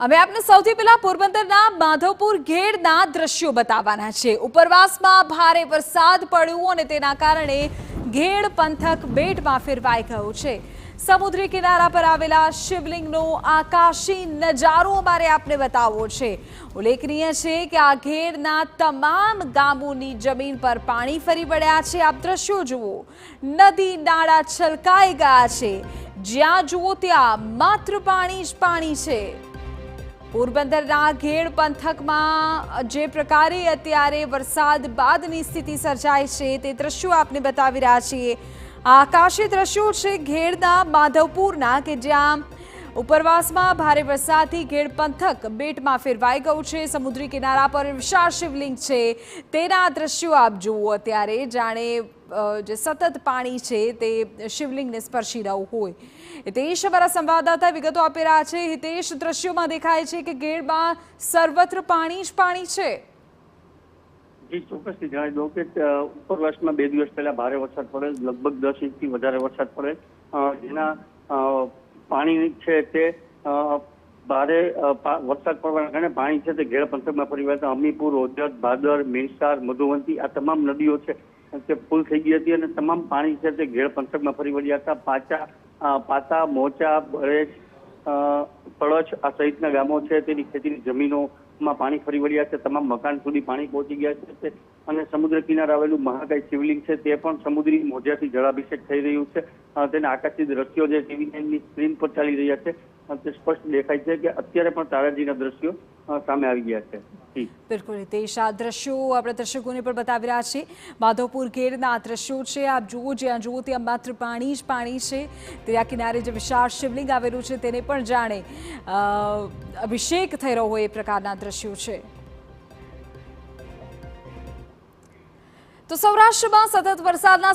અમે આપને સૌથી પહેલા પોરબંદરના માધવપુર ઘેડના દ્રશ્યો બતાવવાના છે। ઉપરવાસમાં ભારે વરસાદ પડ્યો અને તેના કારણે ઘેડ પંથક બેટમાં ફેરવાઈ ગયો છે। સમુદ્રી કિનારા પર આવેલા શિવલિંગનો આકાશી નજારો અમારે આપને બતાવવો છે। ઉલ્લેખનીય છે કે આ ઘેડના તમામ ગામોની જમીન પર પાણી ફરી વળ્યા છે। આપ દ્રશ્યો જુઓ, નદી નાળા છલકાઈ ગયા છે। જ્યાં જુઓ ત્યાં માત્ર પાણી જ પાણી છે। પોરબંદરના ઘેડ પંથકમાં જે પ્રકારે અત્યારે વરસાદ બાદની સ્થિતિ સર્જાઈ છે તે દ્રશ્યો આપને બતાવી રહ્યા છીએ। આ આકાશી દ્રશ્યો છે ઘેડના માધવપુરના કે જ્યાં ઉપરવાસમાં ભારે વરસાદથી ઘેડ પંથક બેટમાં ફેરવાઈ ગયું છે। સમુદ્રી કિનારા પર વિશાળ શિવલિંગ છે તેના દ્રશ્યો આપ જુઓ અત્યારે, જાણે જે સતત પાણી છે તે શિવલિંગને સ્પર્શી રહ્યું હોય। હિતેશ અમારા સંવાદદાતા વિગતો આપી રહ્યા છે। હિતેશ, દ્રશ્યોમાં દેખાય છે કે ઘેડમાં સર્વત્ર પાણી જ પાણી છે। જી ચોક્કસથી જણાવી દઉં કે ઉપરવાસમાં 2 દિવસ પહેલા ભારે વરસાદ પડે, લગભગ 10 ઇંચથી વધારે વરસાદ પડે, જેના પાણી છે તે ભારે વરસાદ પડવાના કારણે પાણી છે તે ઘેડ પંથકમાં ફરી વળ્યા હતા। અમીપુર, ઓજત, ભાદર, મીણસાર, મધુવંતી આ તમામ નદીઓ છે તે ફૂલ થઈ ગઈ હતી અને તમામ પાણી છે તે ઘેડ પંથકમાં ફરી વળ્યા હતા। પાતા, મોચા, બળેજ, પળચ આ સહિતના ગામો છે તેની ખેતીની જમીનોમાં પાણી ફરી વળ્યા છે। તમામ મકાન સુધી પાણી પહોંચી ગયા છે અને સમુદ્ર કિનારે આવેલું મહાકાય શિવલિંગ છે તે પણ સમુદ્રી મોજાથી જળાભિષેક થઈ રહ્યું છે। તેના આકાશી દ્રશ્યો જે ટીવી સ્ક્રીન પર ચાલી રહ્યા છે તે સ્પષ્ટ દેખાય છે કે અત્યારે પણ તારાજીના દ્રશ્યો સામે આવી ગયા છે। બિલકુલ હિતેશ, આ દ્રશ્યો આપણે દર્શકોને પણ બતાવી રહ્યા છીએ। માધવપુર ઘેડના આ દ્રશ્યો છે, આપ જુઓ, જ્યાં જુઓ ત્યાં માત્ર પાણી જ પાણી છે। દરિયા કિનારે જે વિશાળ શિવલિંગ આવેલું છે તેને પણ જાણે અભિષેક થઈ રહ્યો હોય એ પ્રકારના દ્રશ્યો છે। તો સૌરાષ્ટ્રમાં સતત વરસાદના